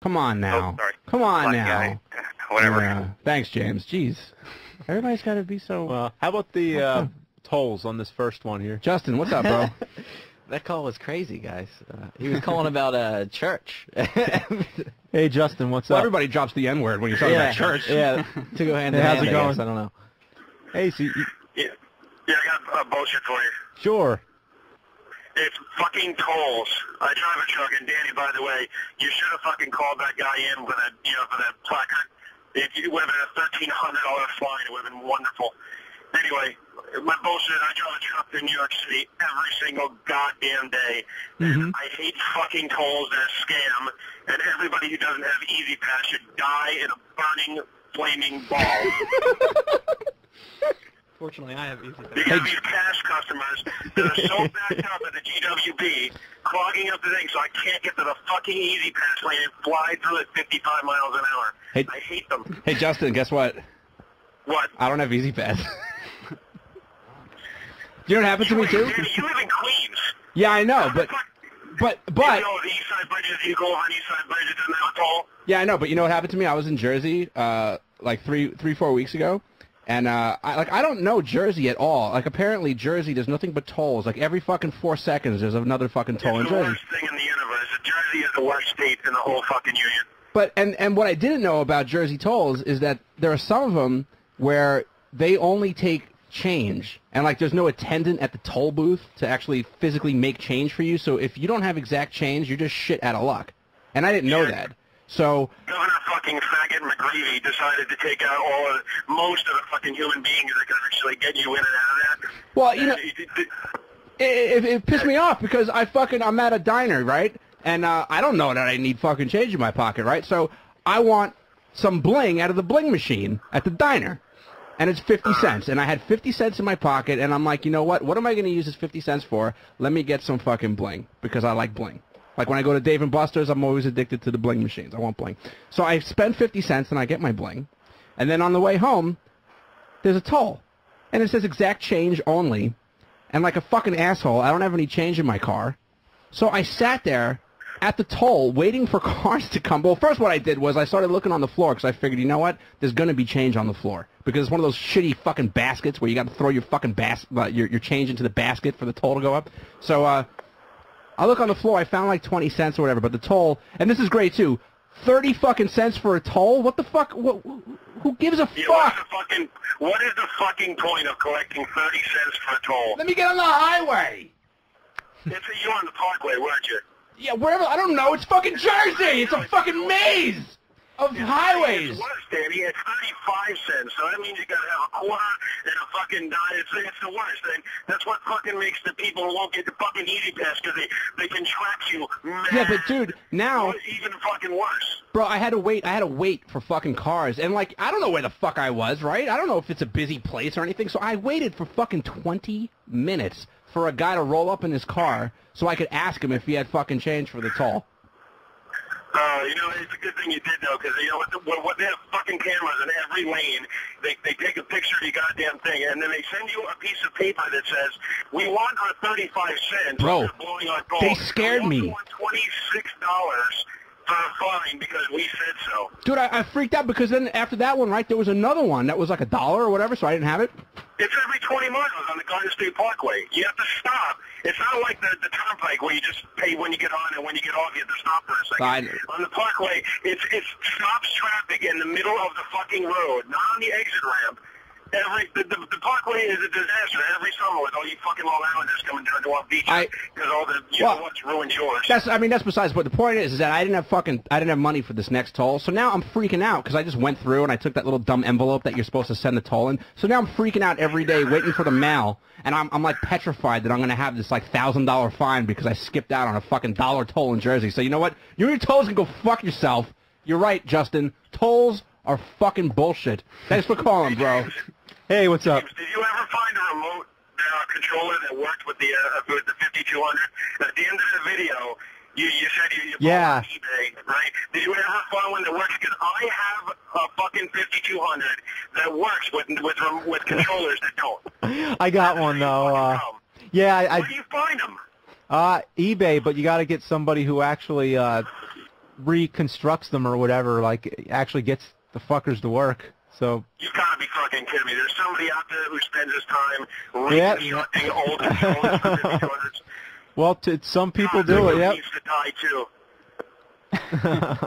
Come on now. Oh, sorry. Come on Black now. guy. Whatever. Yeah. Thanks, James. Jeez. Everybody's got to be so... Well, how about the tolls on this first one here? Justin, what's up, bro? That call was crazy, guys. He was calling about church. Hey, Justin, what's Well, up? everybody drops the N-word when you're talking about church. Yeah, to go hand in How's hand, it I going? guess. I don't know. Hey, so Yeah, I got bullshit for you. sure. It's fucking tolls. I drive a truck, and Danny, by the way, you should have fucking called that guy in with that, for that placard. It would have been a $1,300 fine. It would have been wonderful. Anyway, my bullshit. I drive a truck in New York City every single goddamn day. Mm-hmm. I hate fucking tolls. They're a scam, and everybody who doesn't have Easy Pass should die in a burning, flaming ball. Fortunately, I have easy. Because these cash customers that are so backed up at the GWB, clogging up the thing so I can't get to the fucking Easy Pass lane and fly through at 55 miles an hour. Hey, I hate them. Hey, Justin, guess what? What? I don't have Easy Pass. You know what happened to me, too? Danny, you live in Queens. Yeah, I know, but... You know, the East Side Bridges, you go over on East Side Bridges, doesn't have a toll? Yeah, I know, but you know what happened to me? I was in Jersey, like 4 weeks ago, and I don't know Jersey at all. Like, apparently Jersey, there's nothing but tolls. Like, every fucking 4 seconds, there's another fucking toll in It's the Jersey. worst thing in the universe. Jersey is the worst state in the whole fucking union. But and what I didn't know about Jersey tolls is that there are some of them where they only take change, and like there's no attendant at the toll booth to actually physically make change for you. So if you don't have exact change, you're just shit out of luck. And I didn't know that. So Governor fucking faggot McGreevy decided to take out most of the fucking human beings that can actually get you in and out of that. well, you know, it pissed me off because I'm at a diner, right? And I don't know that I need fucking change in my pocket, right? So I want some bling out of the bling machine at the diner. And it's 50 cents. And I had 50 cents in my pocket, and I'm like, you know what? What am I going to use this 50 cents for? Let me get some fucking bling, because I like bling. Like when I go to Dave & Buster's, I'm always addicted to the bling machines. I want bling. So I spend 50 cents, and I get my bling. And then on the way home, there's a toll. And it says exact change only. And like a fucking asshole, I don't have any change in my car. So I sat there at the toll waiting for cars to come. Well, first what I did was I started looking on the floor because I figured, you know what? There's going to be change on the floor. Because it's one of those shitty fucking baskets where you got to throw your fucking your change into the basket for the toll to go up. So I look on the floor. I found like 20 cents or whatever. But the toll, and this is great too, 30 fucking cents for a toll? What the fuck? Who gives a fuck? What is the fucking point of collecting 30 cents for a toll? Let me get on the highway. You're on the Parkway, weren't you? Yeah, wherever. I don't know. It's fucking Jersey. It's a fucking maze of highways. It's worse, Danny. It's 35 cents. So that means you gotta have a quarter and a fucking dime. It's the worst thing. That's what fucking makes the people who won't get the fucking Easy Pass because they can track you. Yeah, but dude, now it's even fucking worse. Bro, I had to wait for fucking cars, and like I don't know where the fuck I was, right? I don't know if it's a busy place or anything. So I waited for fucking 20 minutes for a guy to roll up in his car so I could ask him if he had fucking change for the toll. It's a good thing you did, though, because, what they have fucking cameras in every lane. They take a picture of your goddamn thing, and then they send you a piece of paper that says, we want our 35 cents. Bro, blowing our goal. they scared me. We want $26 for a fine because we said so. Dude, I freaked out because then after that one, right, there was another one that was like $1 or whatever, so I didn't have it. It's every 20 miles on the Garden State Parkway. You have to stop. It's not like the turnpike where you just pay when you get on and when you get off you have to stop for a second. On the Parkway, it stops traffic in the middle of the fucking road, not on the exit ramp. The Parkway is a disaster every summer with all you fucking Long Islanders coming down to our beaches because all the what's ruined yours. That's besides. But the point is that I didn't have money for this next toll. So now I'm freaking out because I just went through and I took that little dumb envelope that you're supposed to send the toll in. So now I'm freaking out every day waiting for the mail, and I'm like petrified that I'm gonna have this like $1,000 fine because I skipped out on a fucking $1 toll in Jersey. So you know what? You and your tolls can go fuck yourself. You're right, Justin. Tolls are fucking bullshit. Thanks for calling, bro. Hey, what's up? Did you ever find a remote controller that worked with the 5200? At the end of the video, you said you bought it on eBay, right? Did you ever find one that works? Because I have a fucking 5200 that works with controllers that don't. I got one though. Where do you find them? eBay, but you got to get somebody who actually reconstructs them or whatever, like actually gets the fuckers to work. So you gotta be fucking kidding me. There's somebody out there who spends his time reconstructing old controllers. Well, some people do it. Yep. Needs to die too.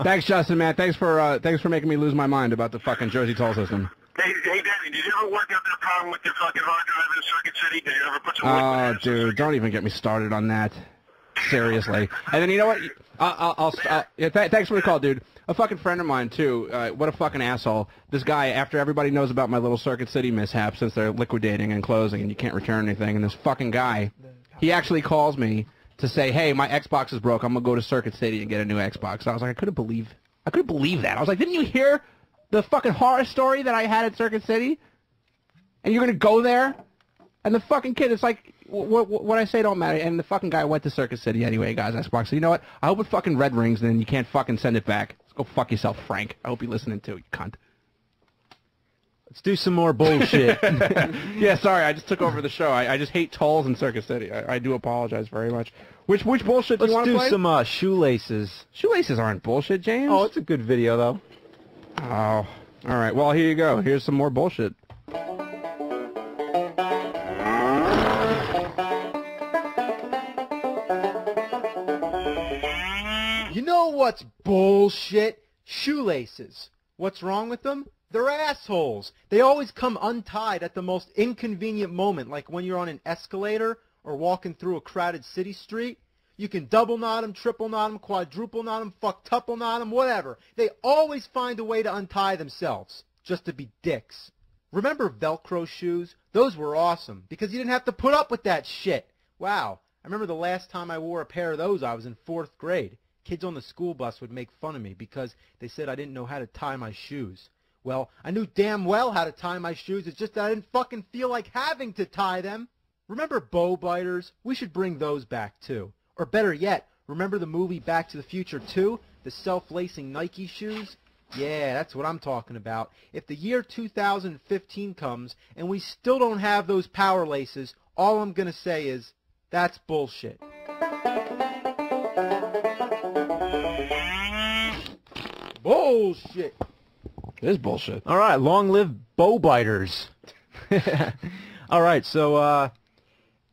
Thanks, Justin, man. Thanks for making me lose my mind about the fucking Jersey toll system. Hey, Danny, did you ever work out that problem with your fucking hard drive in Circuit City? Did you ever put some liquid in dude, don't even get me started on that. Seriously. And then you know what? Thanks for the call, dude. A fucking friend of mine, too. What a fucking asshole. This guy, after everybody knows about my little Circuit City mishap since they're liquidating and closing and you can't return anything, and this fucking guy, he actually calls me to say, hey, my Xbox is broke. I'm going to go to Circuit City and get a new Xbox. I was like, I couldn't believe that. I was like, didn't you hear the fucking horror story that I had at Circuit City? And you're going to go there? And the fucking kid, it's like, what I say don't matter. And the fucking guy went to Circuit City anyway, guys, Xbox. So you know what? I hope it fucking red rings and then you can't fucking send it back. Let's go fuck yourself, Frank. I hope you're listening too, you cunt. Let's do some more bullshit. Yeah, sorry, I just took over the show. I just hate tolls in Circuit City. I do apologize very much. Which bullshit do you want to play? Let's do some shoelaces. Shoelaces aren't bullshit, James. Oh, it's a good video, though. Oh, all right. Well, here you go. Here's some more bullshit. You know what's bullshit? Shoelaces. What's wrong with them? They're assholes. They always come untied at the most inconvenient moment, like when you're on an escalator or walking through a crowded city street. You can double knot them, triple knot them, quadruple knot them, fucktuple knot them, whatever. They always find a way to untie themselves, just to be dicks. Remember Velcro shoes? Those were awesome, because you didn't have to put up with that shit. Wow, I remember the last time I wore a pair of those, I was in 4th grade. Kids on the school bus would make fun of me because they said I didn't know how to tie my shoes. Well, I knew damn well how to tie my shoes, it's just that I didn't fucking feel like having to tie them. Remember bow biters? We should bring those back too. Or better yet, remember the movie Back to the Future 2? The self-lacing Nike shoes? Yeah, that's what I'm talking about. If the year 2015 comes and we still don't have those power laces, all I'm going to say is, that's bullshit. Bullshit. It is bullshit. All right, long live bow biters. All right, so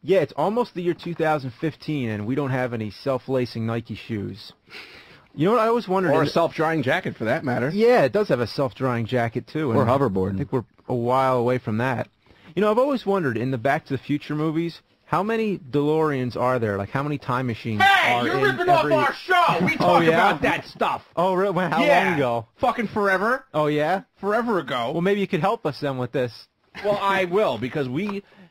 yeah, it's almost the year 2015, and we don't have any self-lacing Nike shoes. You know what I always wondered? Or a self-drying jacket, for that matter. Yeah, it does have a self-drying jacket, too. Or hoverboard. I think we're a while away from that. You know, I've always wondered, in the Back to the Future movies, how many DeLoreans are there? Like, how many time machines are you're in ripping off our show! We talk about that stuff! Oh, really? How long ago? Fucking forever. Oh, yeah? Forever ago. Well, maybe you could help us then with this. Well, I will, because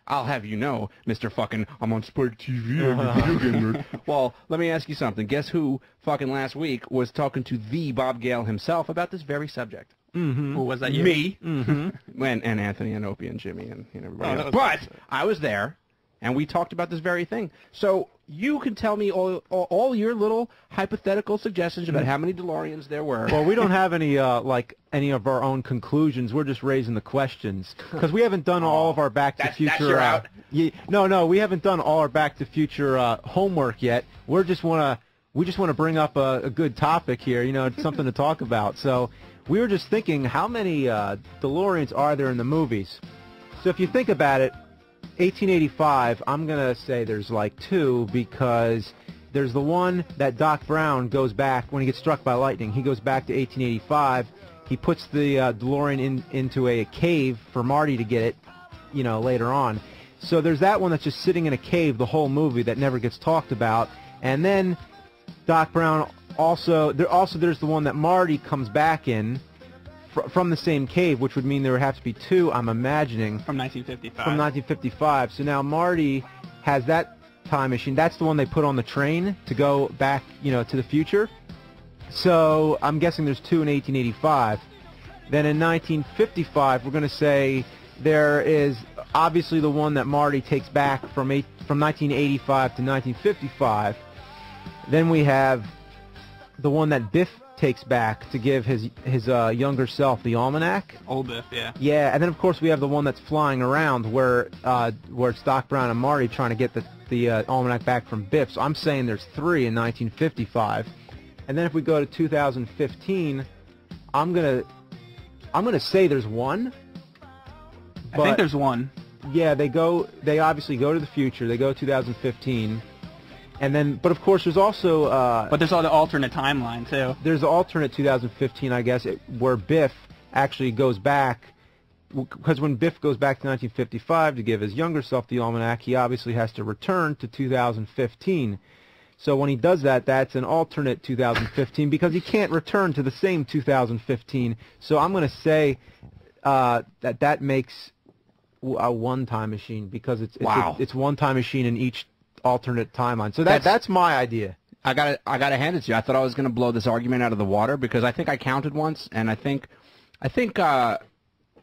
I'll have you know, Mr. fucking, I'm on Spike TV, I'm a video gamer. Well, let me ask you something. Guess who fucking last week was talking to the Bob Gale himself about this very subject? Mm-hmm. Who was that? You? Me. Mm-hmm. and Anthony and Opie and Jimmy and everybody else. But I was there, and we talked about this very thing. So you can tell me all your little hypothetical suggestions about how many DeLoreans there were. Well, we don't have any any of our own conclusions. We're just raising the questions because we haven't done all of our Back to Future. That's your out. No, we haven't done all our Back to Future homework yet. We just want to bring up a good topic here. You know, something to talk about. So we were just thinking, how many DeLoreans are there in the movies? So if you think about it, 1885, I'm going to say there's like 2 because there's the one that Doc Brown goes back when he gets struck by lightning. He goes back to 1885. He puts the DeLorean into a cave for Marty to get it, you know, later on. So there's that one that's just sitting in a cave the whole movie that never gets talked about. And then Doc Brown there's the one that Marty comes back in from the same cave, which would mean there would have to be 2, I'm imagining. From 1955. From 1955. So now Marty has that time machine. That's the one they put on the train to go back, you know, to the future. So I'm guessing there's 2 in 1885. Then in 1955, we're going to say there is obviously the one that Marty takes back from 1985 to 1955. Then we have the one that Biff takes back to give his younger self the almanac. Old Biff, yeah. Yeah, and then of course we have the one that's flying around where it's Doc Brown and Marty trying to get the almanac back from Biff. So I'm saying there's 3 in 1955. And then if we go to 2015, I'm gonna say there's one. I think there's one. Yeah, they obviously go to the future. They go 2015. And then, but of course, there's also... but there's all the alternate timeline, too. There's the alternate 2015, I guess, where Biff actually goes back, because when Biff goes back to 1955 to give his younger self the almanac, he obviously has to return to 2015. So when he does that, that's an alternate 2015, because he can't return to the same 2015. So I'm going to say that makes a one-time machine, because it's one-time machine in each alternate timeline. So that's my idea. I gotta hand it to you. I thought I was gonna blow this argument out of the water, because I think I counted once, and I think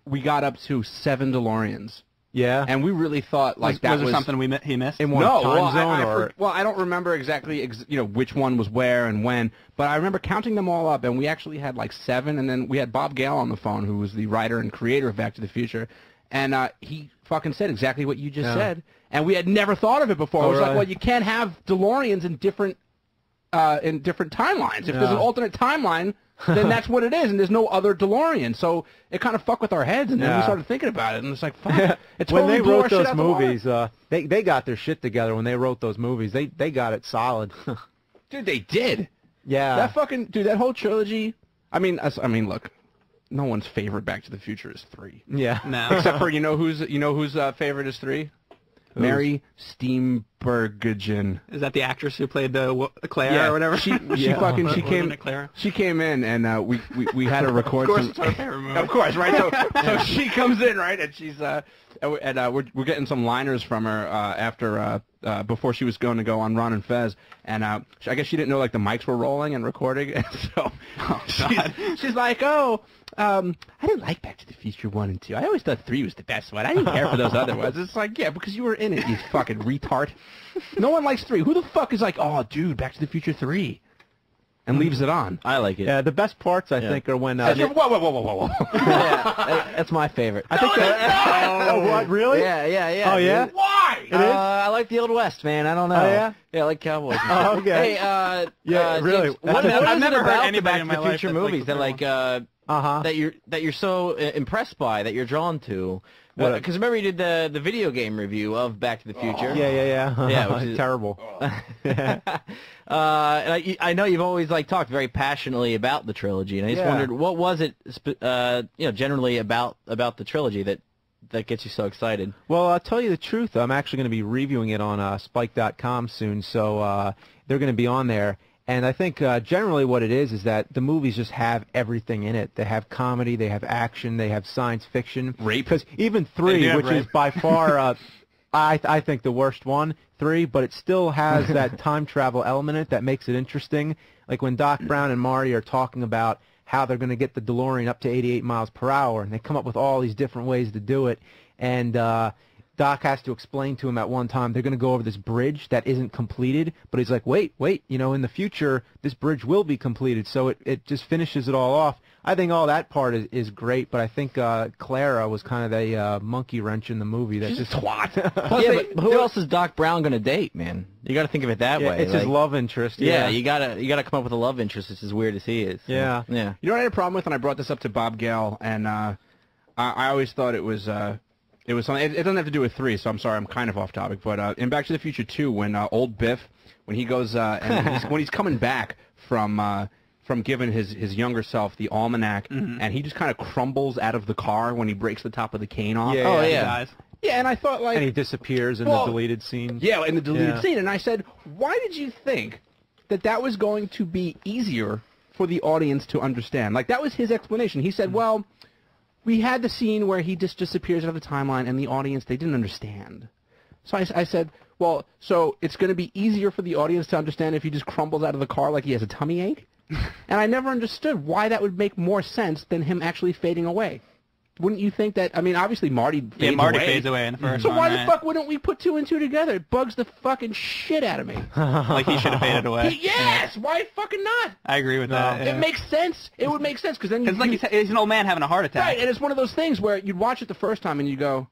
we got up to 7 DeLoreans. Yeah. And we really thought like that was there something he missed in one time zone, I don't remember exactly which one was where and when, but I remember counting them all up, and we actually had like 7, and then we had Bob Gale on the phone, who was the writer and creator of Back to the Future, and he fucking said exactly what you just said. And we had never thought of it before. It was like, well, you can't have DeLoreans in different timelines. If there's an alternate timeline, then that's what it is, and there's no other DeLorean. So it kind of fucked with our heads, and then we started thinking about it, and it's like, fuck. When they wrote those movies, they got their shit together. When they wrote those movies, they got it solid. Dude, they did. Yeah. That whole trilogy. I mean, look. No one's favorite Back to the Future is 3. Yeah. No. Except for whose favorite is 3? Mary Steenburgen. Is that the actress who played the Claire or whatever? She came in, and we had to record. Of course, it's our favorite movie. Of course, right? So she comes in, right, and she's we're getting some liners from her after before she was going to go on Ron and Fez, and I guess she didn't know like the mics were rolling and recording, and so she's like, I didn't like Back to the Future 1 and 2. I always thought 3 was the best one. I didn't care for those other ones. It's like, yeah, because you were in it, you fucking retard. No one likes 3. Who the fuck is like, oh, dude, Back to the Future 3? And leaves it on. I like it. Yeah, the best parts, I think, are when... Whoa. Yeah, that's my favorite. I think what, really? Yeah. Oh, yeah? Why? It is? I like the Old West, man. I don't know. Oh, yeah? Yeah, I like cowboys. Oh, okay. Hey, yeah, really. James, what I've is never it heard about anybody the in Back my to the life Future that's movies that you're so impressed by, that you're drawn to? Because remember you did the video game review of Back to the Future. Yeah. Yeah, which is terrible. And I know you've always talked very passionately about the trilogy, and I just wondered, what was it generally about the trilogy that gets you so excited? Well, I'll tell you the truth. I'm actually going to be reviewing it on Spike.com soon, so they're going to be on there. And I think generally what it is that the movies just have everything in it. They have comedy, they have action, they have science fiction. Rape. Because even 3, which is by far, I think the worst one, 3, but it still has that time travel element in it that makes it interesting. Like when Doc Brown and Marty are talking about how they're going to get the DeLorean up to 88 miles per hour, and they come up with all these different ways to do it. And Doc has to explain to him at one time they're going to go over this bridge that isn't completed, but he's like, wait, in the future this bridge will be completed, so it just finishes it all off. I think all that part is great, but I think Clara was kind of a monkey wrench in the movie. That She's just a twat. But who else is Doc Brown going to date, man? You got to think of it that way. It's his love interest. Yeah, you gotta come up with a love interest. It's as weird as he is. Yeah. You know what I had a problem with, and I brought this up to Bob Gale, and I always thought it was something. It doesn't have to do with 3, so I'm sorry, I'm kind of off topic. But in Back to the Future 2, when old Biff, when he goes and when he's coming back from giving his younger self the almanac, and he just kind of crumbles out of the car when he breaks the top of the cane off. Yeah, He dies. Yeah, and I thought like... And he disappears in the deleted scene. Yeah, in the deleted scene. And I said, why did you think that was going to be easier for the audience to understand? Like, that was his explanation. He said, well, we had the scene where he just disappears out of the timeline, and the audience, they didn't understand. So I said, well, so it's going to be easier for the audience to understand if he just crumbles out of the car like he has a tummy ache? And I never understood why that would make more sense than him actually fading away. Wouldn't you think that? I mean, obviously Marty fades away in the first so one. So why the fuck wouldn't we put 2 and 2 together? It bugs the fucking shit out of me. Like he should have faded away. Yes! Why fucking not? I agree with that. It makes sense. It would make sense because then it's like he's an old man having a heart attack. Right, and it's one of those things where you'd watch it the first time and you go,